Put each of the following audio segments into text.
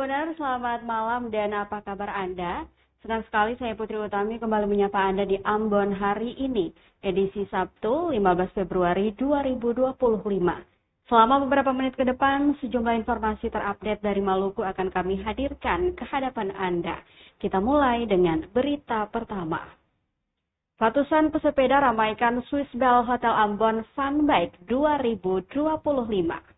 Tribuners, selamat malam dan apa kabar Anda? Senang sekali saya Putri Utami kembali menyapa Anda di Ambon hari ini, edisi Sabtu 15 Februari 2025. Selama beberapa menit ke depan, sejumlah informasi terupdate dari Maluku akan kami hadirkan ke hadapan Anda. Kita mulai dengan berita pertama. Ratusan pesepeda ramaikan Swiss Bell Hotel Ambon Fun Bike 2025.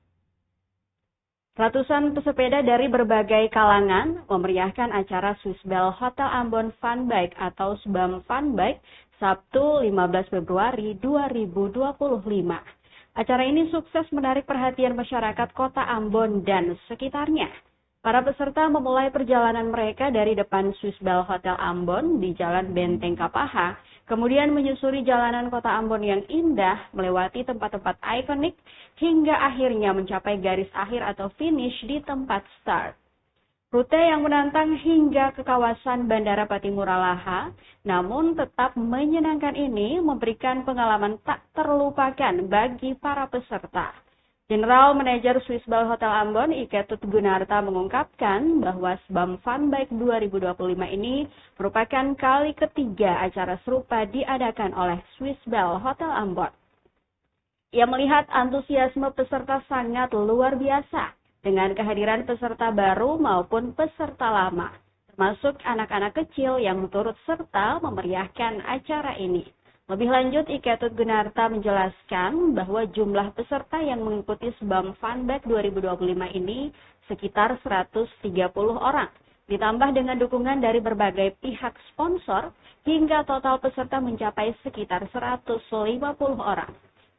Ratusan pesepeda dari berbagai kalangan memeriahkan acara Swiss Bell Hotel Ambon Fun Bike atau SBAM Fun Bike Sabtu 15 Februari 2025. Acara ini sukses menarik perhatian masyarakat kota Ambon dan sekitarnya. Para peserta memulai perjalanan mereka dari depan Swiss Bell Hotel Ambon di Jalan Benteng Kapaha, kemudian menyusuri jalanan kota Ambon yang indah, melewati tempat-tempat ikonik, hingga akhirnya mencapai garis akhir atau finish di tempat start. Rute yang menantang hingga ke kawasan Bandara Patimura Laha, namun tetap menyenangkan ini memberikan pengalaman tak terlupakan bagi para peserta. General Manager Swiss Bell Hotel Ambon, Ike Tut Gunarta mengungkapkan bahwa SBAM Fun Bike 2025 ini merupakan kali ketiga acara serupa diadakan oleh Swiss Bell Hotel Ambon. Ia melihat antusiasme peserta sangat luar biasa dengan kehadiran peserta baru maupun peserta lama, termasuk anak-anak kecil yang turut serta memeriahkan acara ini. Lebih lanjut, Ike Tut Gunarta menjelaskan bahwa jumlah peserta yang mengikuti SBAM Fun Bike 2025 ini sekitar 130 orang, ditambah dengan dukungan dari berbagai pihak sponsor, hingga total peserta mencapai sekitar 150 orang.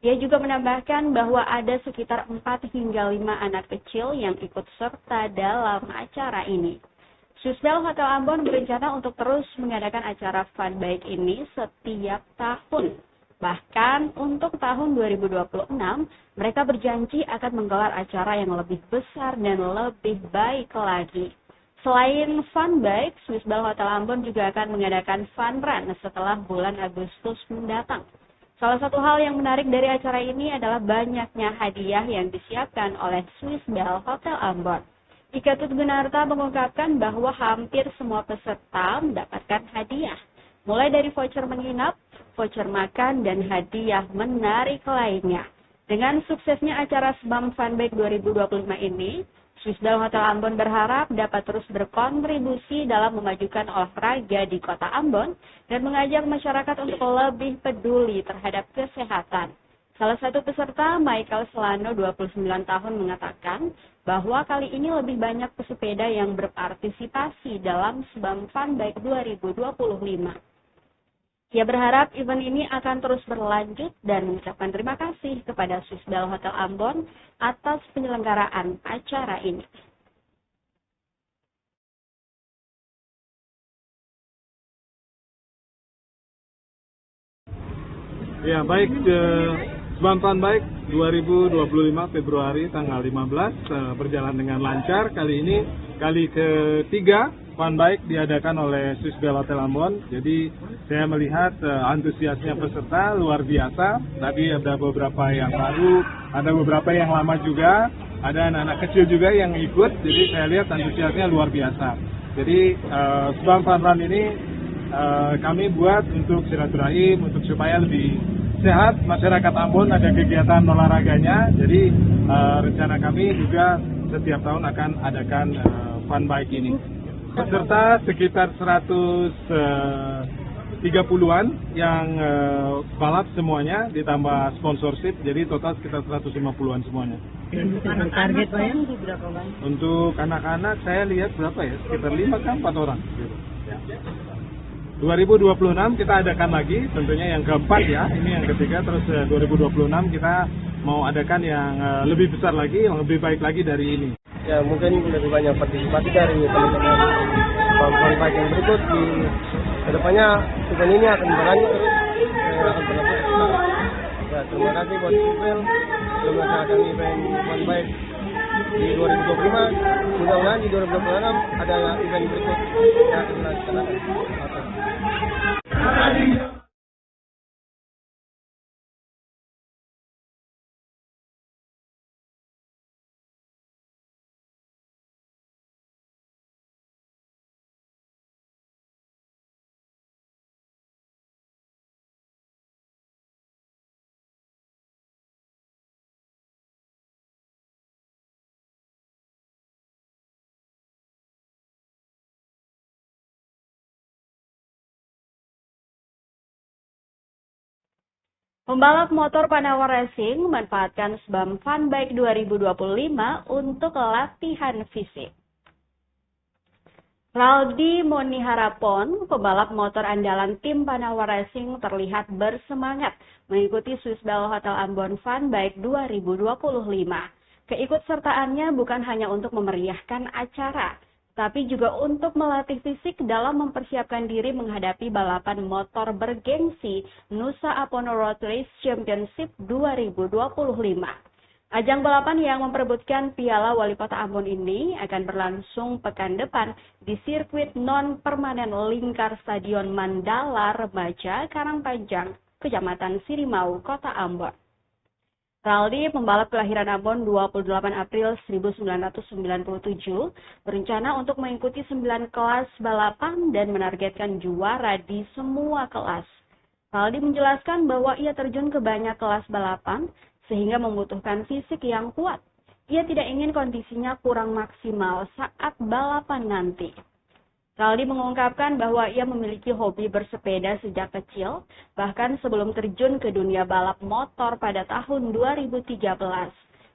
Ia juga menambahkan bahwa ada sekitar 4 hingga 5 anak kecil yang ikut serta dalam acara ini. Swiss Bell Hotel Ambon berencana untuk terus mengadakan acara Fun Bike ini setiap tahun. Bahkan untuk tahun 2026, mereka berjanji akan menggelar acara yang lebih besar dan lebih baik lagi. Selain Fun Bike, Swiss Bell Hotel Ambon juga akan mengadakan Fun Run setelah bulan Agustus mendatang. Salah satu hal yang menarik dari acara ini adalah banyaknya hadiah yang disiapkan oleh Swiss Bell Hotel Ambon. Ike Tut Gunarta mengungkapkan bahwa hampir semua peserta mendapatkan hadiah, mulai dari voucher menginap, voucher makan, dan hadiah menarik lainnya. Dengan suksesnya acara SBAM Fun Bike 2025 ini, Swiss Bell Hotel Ambon berharap dapat terus berkontribusi dalam memajukan olahraga di kota Ambon dan mengajak masyarakat untuk lebih peduli terhadap kesehatan. Salah satu peserta, Michael Selano, 29 tahun, mengatakan bahwa kali ini lebih banyak pesepeda yang berpartisipasi dalam SBAM Fun Bike 2025. Ia berharap event ini akan terus berlanjut dan mengucapkan terima kasih kepada Swiss Bell Hotel Ambon atas penyelenggaraan acara ini. Ya, baik, SBAM Fun Bike 2025 Februari tanggal 15 berjalan dengan lancar. Kali ini kali ketiga Fun Bike diadakan oleh Swiss Bell Hotel Ambon. Jadi saya melihat antusiasnya peserta luar biasa. Tadi ada beberapa yang baru, ada beberapa yang lama juga, ada anak-anak kecil juga yang ikut. Jadi saya lihat antusiasnya luar biasa. Jadi SBAM Fun Run ini kami buat untuk silaturahim, untuk supaya lebih sehat masyarakat Ambon, ada kegiatan olahraganya. Jadi rencana kami juga setiap tahun akan adakan Fun Bike ini. Peserta sekitar 130-an yang balap semuanya, ditambah sponsorship, jadi total sekitar 150-an semuanya. Target Pak ya? Untuk anak-anak saya lihat berapa ya, sekitar 5 kan 4 orang. Ya. 2026 kita adakan lagi, tentunya yang keempat ya, ini yang ketiga, terus 2026 kita mau adakan yang lebih besar lagi, yang lebih baik lagi dari ini. Ya, mungkin lebih banyak partisipasi dari teman-teman Fun Bike yang berikut. Di kedepannya event ini akan berlanjut terus, akan berlanjut. Ya, terima kasih buat Swiss. Terima kasih event Fun Bike di 2025. Mudah-mudahan di 2026 ada event berikut yang akan dilaksanakan. Pembalap motor Panawar Racing memanfaatkan SBAM Fun Bike 2025 untuk latihan fisik. Raldi Moniharapon, pembalap motor andalan tim Panawar Racing, terlihat bersemangat mengikuti Swissbell Hotel Ambon Fun Bike 2025. Keikutsertaannya bukan hanya untuk memeriahkan acara, tapi juga untuk melatih fisik dalam mempersiapkan diri menghadapi balapan motor bergengsi Nusa Apono Road Race Championship 2025. Ajang balapan yang memperebutkan Piala Wali Kota Ambon ini akan berlangsung pekan depan di sirkuit non-permanen lingkar Stadion Mandala Remaja Karangpanjang, Kecamatan Sirimau, Kota Ambon. Raldi, pembalap kelahiran Ambon 28 April 1997, berencana untuk mengikuti 9 kelas balapan dan menargetkan juara di semua kelas. Raldi menjelaskan bahwa ia terjun ke banyak kelas balapan sehingga membutuhkan fisik yang kuat. Ia tidak ingin kondisinya kurang maksimal saat balapan nanti. Raldi mengungkapkan bahwa ia memiliki hobi bersepeda sejak kecil, bahkan sebelum terjun ke dunia balap motor pada tahun 2013.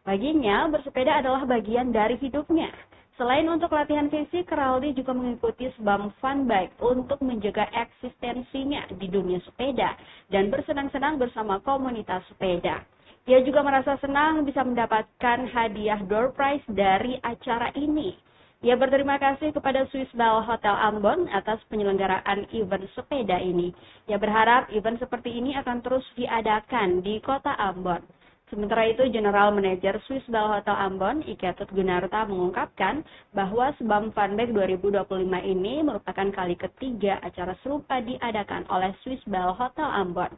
Baginya, bersepeda adalah bagian dari hidupnya. Selain untuk latihan fisik, Raldi juga mengikuti SBAM Fun Bike untuk menjaga eksistensinya di dunia sepeda dan bersenang-senang bersama komunitas sepeda. Ia juga merasa senang bisa mendapatkan hadiah door prize dari acara ini. Ia berterima kasih kepada Swissbell Hotel Ambon atas penyelenggaraan event sepeda ini. Ia berharap event seperti ini akan terus diadakan di Kota Ambon. Sementara itu, General Manager Swissbell Hotel Ambon, Iketut Gunarta, mengungkapkan bahwa SBAM Fun Bike 2025 ini merupakan kali ketiga acara serupa diadakan oleh Swissbell Hotel Ambon.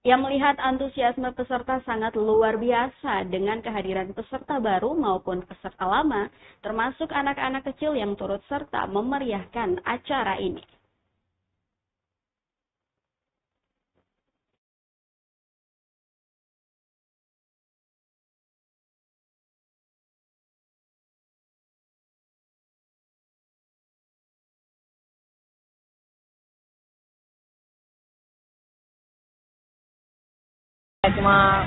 Ia melihat antusiasme peserta sangat luar biasa dengan kehadiran peserta baru maupun peserta lama, termasuk anak-anak kecil yang turut serta memeriahkan acara ini. Saya cuma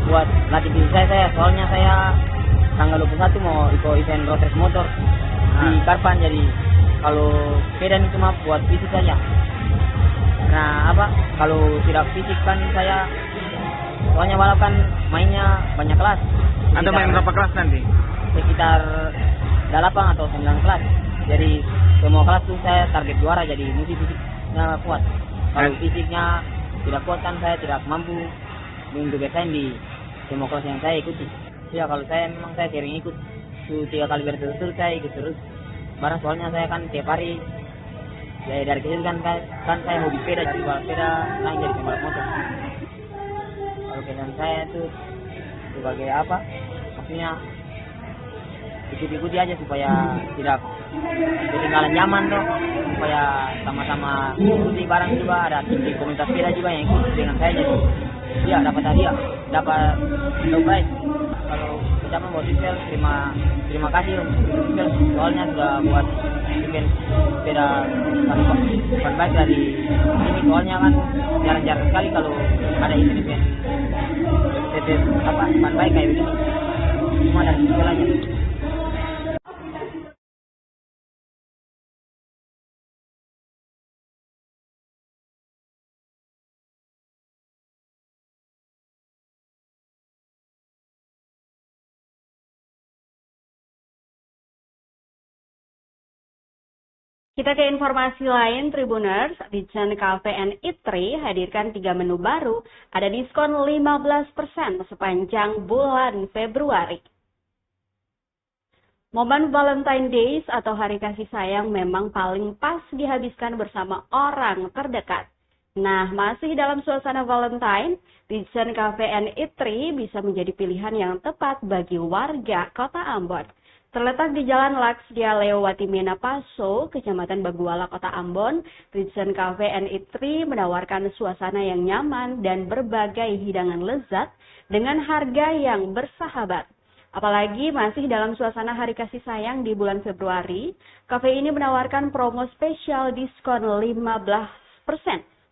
buat latih diri saya, soalnya saya tanggal 21 mau ikut event road race motor di Karpan, jadi kalau sepeda ini cuma buat fisik saja. Nah kalau tidak fisik kan saya, soalnya balapan mainnya banyak kelas. Anda main berapa kelas nanti? Sekitar 8 atau 9 kelas. Jadi semua kelas tuh saya target juara, jadi mesti fisiknya kuat. Kalau fisiknya tidak kuat kan saya tidak mampu untuk bersaing di semua kelas yang saya ikuti. Ya kalau saya memang saya sering ikut, 3 kali berturut-turut saya ikut terus. Barang soalnya saya kan tiap hari, ya dari kecil kan saya hobi sepeda, jadi balap sepeda naik jadi pembalap motor. Kalau kesan saya itu sebagai maksudnya ikut-ikuti aja supaya tidak ketinggalan zaman dong, supaya sama-sama ikuti barang juga, ada di komunitas sepeda juga yang ikut dengan saya, jadi ya dapat hadiah, dapat door prize. Kalau ucapan buat Swissbell, terima kasih untuk Swissbell, soalnya sudah buat event sepeda Fun Bike dari ini, soalnya kan jarang-jarang sekali kalau ada event Fun Bike kayak begini, cuma dari Swissbell aja. Kita ke informasi lain, Tribuners. Ditjen Cafe and Eatery hadirkan 3 menu baru, ada diskon 15% sepanjang bulan Februari. Momen Valentine Days atau hari kasih sayang memang paling pas dihabiskan bersama orang terdekat. Nah, masih dalam suasana Valentine, Ditjen Cafe and Eatery bisa menjadi pilihan yang tepat bagi warga Kota Ambon. Terletak di Jalan Laksdia Leowati Mena Paso, Kecamatan Baguala, Kota Ambon, Ditjen Cafe and Eatery menawarkan suasana yang nyaman dan berbagai hidangan lezat dengan harga yang bersahabat. Apalagi masih dalam suasana hari kasih sayang di bulan Februari, kafe ini menawarkan promo spesial diskon 15%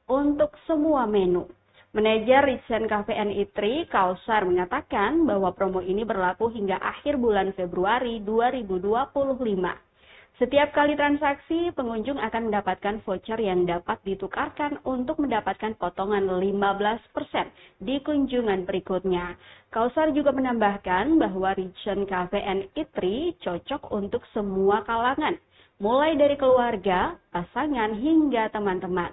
untuk semua menu. Manajer Ritsen KVN ITRI, Kausar, mengatakan bahwa promo ini berlaku hingga akhir bulan Februari 2025. Setiap kali transaksi, pengunjung akan mendapatkan voucher yang dapat ditukarkan untuk mendapatkan potongan 15% di kunjungan berikutnya. Kausar juga menambahkan bahwa Ritsen KVN ITRI cocok untuk semua kalangan, mulai dari keluarga, pasangan, hingga teman-teman.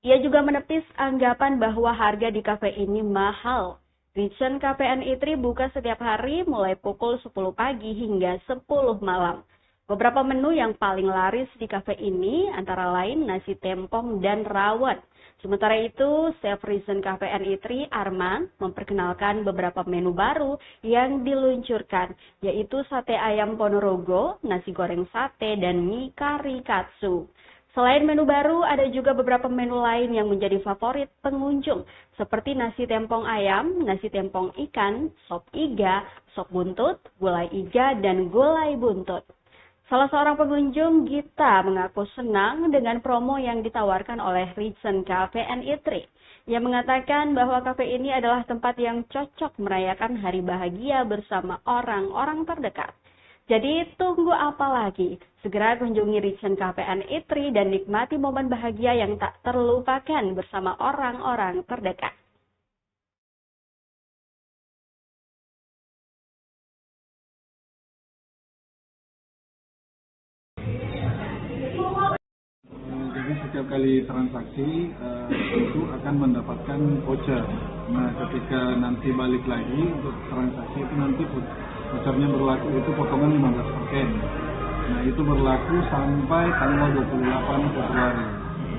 Ia juga menepis anggapan bahwa harga di kafe ini mahal. Ritsen KVN ITRI buka setiap hari mulai pukul 10 pagi hingga 10 malam. Beberapa menu yang paling laris di kafe ini antara lain nasi tempong dan rawon. Sementara itu, Chef Ritsen KVN ITRI, Arman, memperkenalkan beberapa menu baru yang diluncurkan, yaitu sate ayam Ponorogo, nasi goreng sate, dan mie kari katsu. Selain menu baru, ada juga beberapa menu lain yang menjadi favorit pengunjung, seperti nasi tempong ayam, nasi tempong ikan, sop iga, sop buntut, gulai iga, dan gulai buntut. Salah seorang pengunjung, Gita, mengaku senang dengan promo yang ditawarkan oleh Ritsen KVN ITRI. Ia mengatakan bahwa kafe ini adalah tempat yang cocok merayakan hari bahagia bersama orang-orang terdekat. Jadi tunggu apa lagi? Segera kunjungi Ritsen KVN ITRI dan nikmati momen bahagia yang tak terlupakan bersama orang-orang terdekat. Jadi setiap kali transaksi itu akan mendapatkan voucher. Nah, ketika nanti balik lagi untuk transaksi itu nanti vouchernya berlaku itu potongan 15%. Nah, itu berlaku sampai tanggal 28 Februari.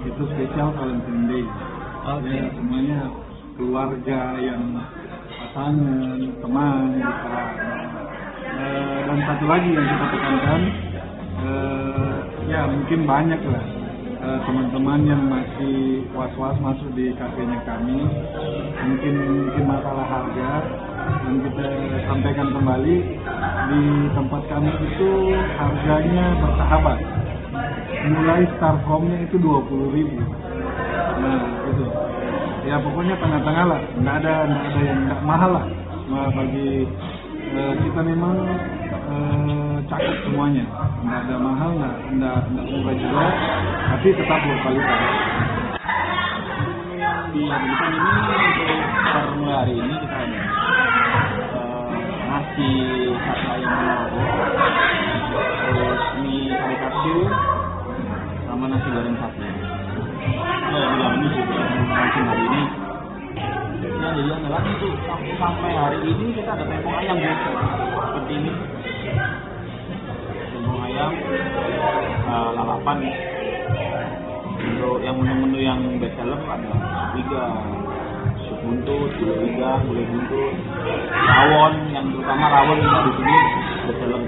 Itu spesial Valentine Day. Ya, semuanya keluarga yang pasangan, teman, kita. Dan satu lagi yang kita tekankan, ya mungkin banyak lah teman-teman yang masih was-was masuk di kafenya kami, mungkin masalah harga, dan kita sampaikan kembali di tempat kami itu harganya bersahabat, mulai start from-nya itu 20.000. Nah itu ya pokoknya tengah-tengah lah, nggak ada yang nggak mahal lah. Nah, bagi kita memang cakup semuanya, nggak ada mahal, nggak murah juga, tapi tetap berkualitas. Di Belitung ini untuk per hari ini kita ada nasi sate ayam Ponorogo, terus mie kari katsu, sama nasi goreng sate. Yang ini juga langsung hari ini. Yang jadi andalan itu sampai hari ini kita ada tempong ayam biasa seperti ini. Tempong ayam, lalapan. Untuk yang menu-menu yang best seller ada iga, sup buntut, gulai iga, gulai buntut, rawon, yang terutama rawon di sini best seller.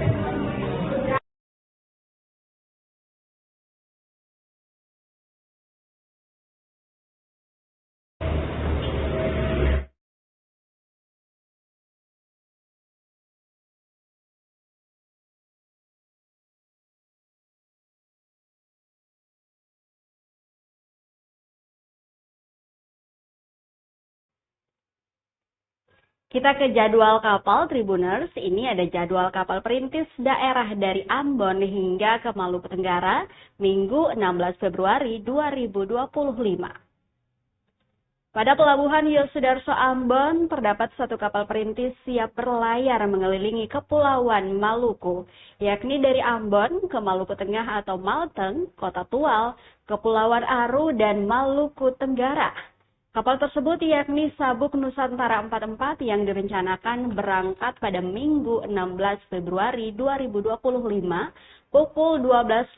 Kita ke jadwal kapal Tribuners. Ini ada jadwal kapal perintis daerah dari Ambon hingga ke Maluku Tenggara, Minggu 16 Februari 2025. Pada Pelabuhan Yosudarso Ambon, terdapat satu kapal perintis siap berlayar mengelilingi Kepulauan Maluku, yakni dari Ambon ke Maluku Tengah atau Malteng, Kota Tual, Kepulauan Aru, dan Maluku Tenggara. Kapal tersebut yakni Sabuk Nusantara 44 yang direncanakan berangkat pada Minggu 16 Februari 2025 pukul 12.00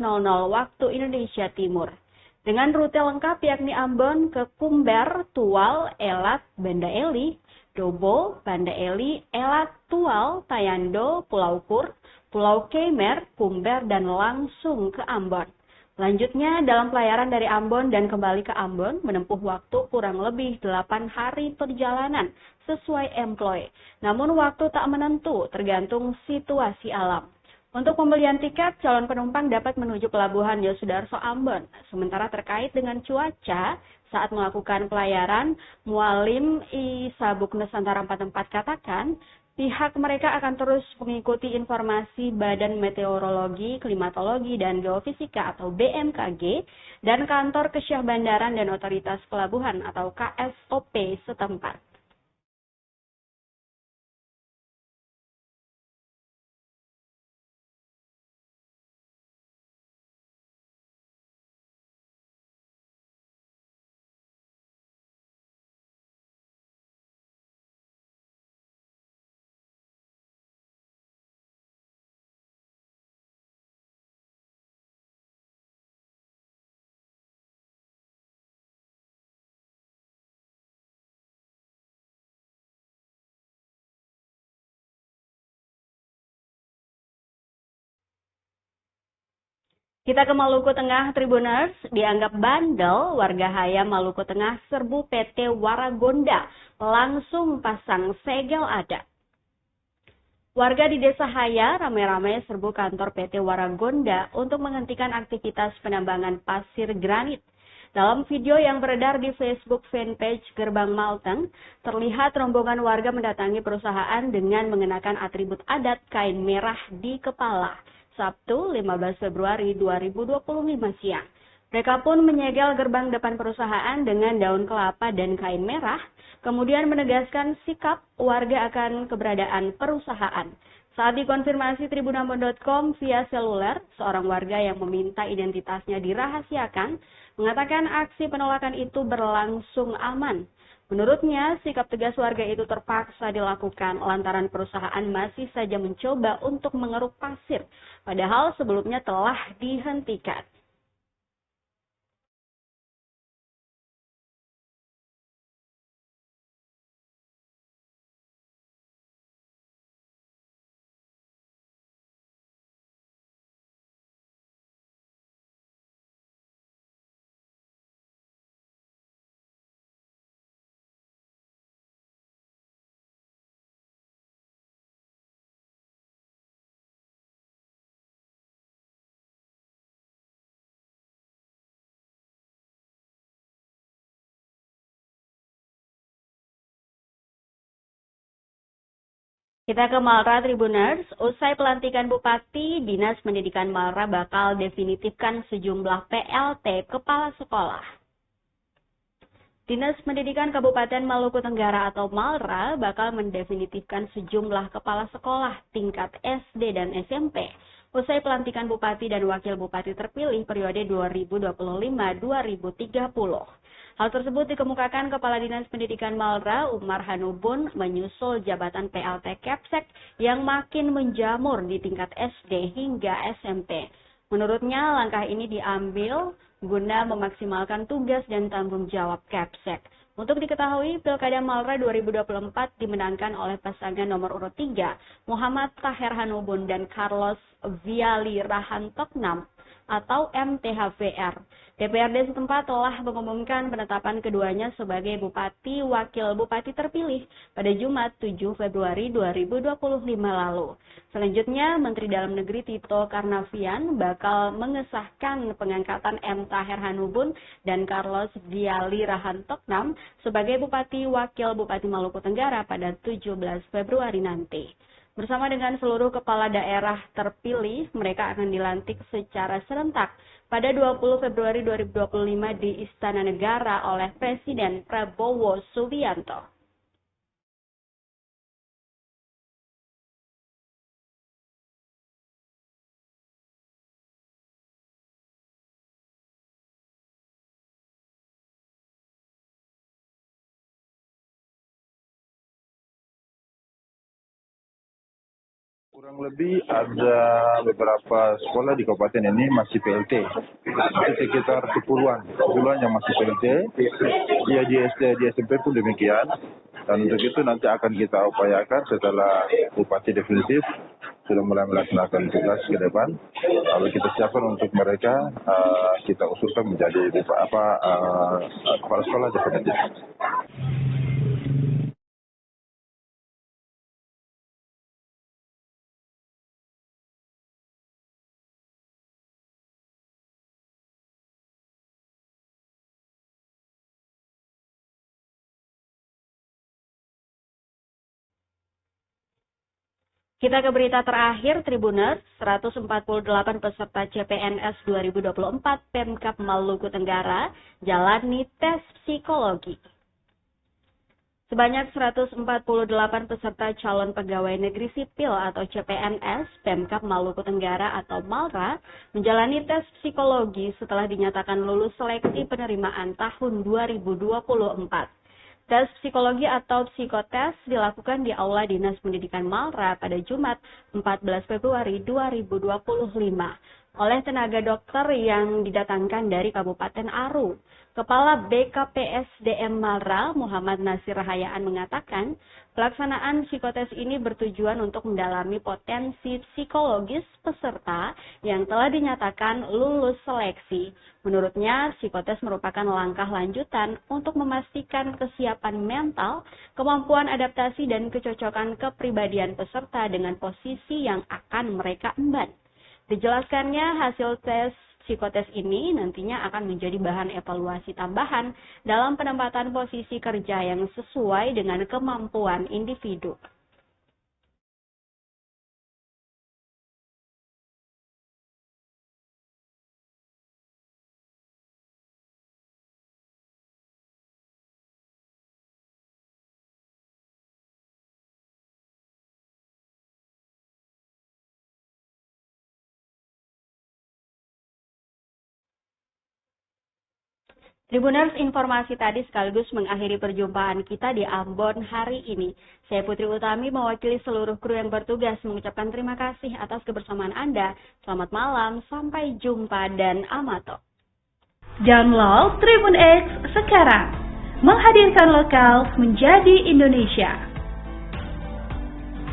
waktu Indonesia Timur. Dengan rute lengkap yakni Ambon ke Kumber, Tual, Elat, Banda Eli, Dobo, Banda Eli, Elat, Tual, Tayando, Pulau Kur, Pulau Kemer, Kumber, dan langsung ke Ambon. Selanjutnya, dalam pelayaran dari Ambon dan kembali ke Ambon menempuh waktu kurang lebih 8 hari perjalanan sesuai employ. Namun waktu tak menentu tergantung situasi alam. Untuk pembelian tiket, calon penumpang dapat menuju Pelabuhan Yosudarso Ambon. Sementara terkait dengan cuaca, saat melakukan pelayaran, Mualim I Sabuk Nusantara 44 katakan, pihak mereka akan terus mengikuti informasi Badan Meteorologi, Klimatologi, dan Geofisika atau BMKG dan Kantor Kesyah Bandaran dan Otoritas Pelabuhan atau KSOP setempat. Kita ke Maluku Tengah, Tribuners. Dianggap bandel, warga Hayam Maluku Tengah serbu PT Waragonda langsung pasang segel adat. Warga di Desa Haya ramai-ramai serbu kantor PT Waragonda untuk menghentikan aktivitas penambangan pasir granit. Dalam video yang beredar di Facebook fanpage Gerbang Malteng, terlihat rombongan warga mendatangi perusahaan dengan mengenakan atribut adat kain merah di kepala. Sabtu 15 Februari 2025 siang. Mereka pun menyegel gerbang depan perusahaan dengan daun kelapa dan kain merah, kemudian menegaskan sikap warga akan keberadaan perusahaan. Saat dikonfirmasi tribunambon.com via seluler, seorang warga yang meminta identitasnya dirahasiakan, mengatakan aksi penolakan itu berlangsung aman. Menurutnya, sikap tegas warga itu terpaksa dilakukan lantaran perusahaan masih saja mencoba untuk mengeruk pasir, padahal sebelumnya telah dihentikan. Kita ke Malra, Tribuners. Usai pelantikan Bupati, Dinas Pendidikan Malra bakal definitifkan sejumlah PLT Kepala Sekolah. Dinas Pendidikan Kabupaten Maluku Tenggara atau Malra bakal mendefinitifkan sejumlah kepala sekolah tingkat SD dan SMP usai pelantikan Bupati dan Wakil Bupati terpilih periode 2025-2030. Hal tersebut dikemukakan Kepala Dinas Pendidikan Malra, Umar Hanubun, menyusul jabatan PLT Kepsek yang makin menjamur di tingkat SD hingga SMP. Menurutnya, langkah ini diambil guna memaksimalkan tugas dan tanggung jawab Kepsek. Untuk diketahui, Pilkada Malra 2024 dimenangkan oleh pasangan nomor urut 3, Muhammad Taher Hanubun dan Carlos Viali Rahantoknam atau MTHVR. DPRD setempat telah mengumumkan penetapan keduanya sebagai Bupati Wakil Bupati terpilih pada Jumat 7 Februari 2025 lalu. Selanjutnya, Menteri Dalam Negeri Tito Karnavian bakal mengesahkan pengangkatan M. Taher Hanubun dan Carlos Viali Rahantoknam sebagai Bupati Wakil Bupati Maluku Tenggara pada 17 Februari nanti. Bersama dengan seluruh kepala daerah terpilih, mereka akan dilantik secara serentak pada 20 Februari 2025 di Istana Negara oleh Presiden Prabowo Subianto. Kurang lebih ada beberapa sekolah di kabupaten ini masih PLT. Sekitar 10-an yang masih PLT. Ya di SD, di SMP pun demikian. Dan untuk itu nanti akan kita upayakan setelah Bupati definitif sudah mulai melaksanakan tugas ke depan. Lalu kita siapkan untuk mereka, kita usulkan menjadi kepala sekolah definitif. Kita ke berita terakhir, Tribuners, 148 peserta CPNS 2024 Pemkab Maluku Tenggara jalani tes psikologi. Sebanyak 148 peserta calon pegawai negeri sipil atau CPNS Pemkab Maluku Tenggara atau MALRA menjalani tes psikologi setelah dinyatakan lulus seleksi penerimaan tahun 2024. Tes psikologi atau psikotes dilakukan di Aula Dinas Pendidikan MALRA pada Jumat 14 Februari 2025 oleh tenaga dokter yang didatangkan dari Kabupaten Aru. Kepala BKPSDM MALRA Muhammad Nasir Rahayaan mengatakan, pelaksanaan psikotes ini bertujuan untuk mendalami potensi psikologis peserta yang telah dinyatakan lulus seleksi. Menurutnya, psikotes merupakan langkah lanjutan untuk memastikan kesiapan mental, kemampuan adaptasi dan kecocokan kepribadian peserta dengan posisi yang akan mereka emban. Dijelaskannya, hasil tes psikotes ini nantinya akan menjadi bahan evaluasi tambahan dalam penempatan posisi kerja yang sesuai dengan kemampuan individu. Tribuners, informasi tadi sekaligus mengakhiri perjumpaan kita di Ambon hari ini. Saya Putri Utami mewakili seluruh kru yang bertugas mengucapkan terima kasih atas kebersamaan Anda. Selamat malam, sampai jumpa dan amato. Download Tribun X sekarang, menghadirkan lokal menjadi Indonesia.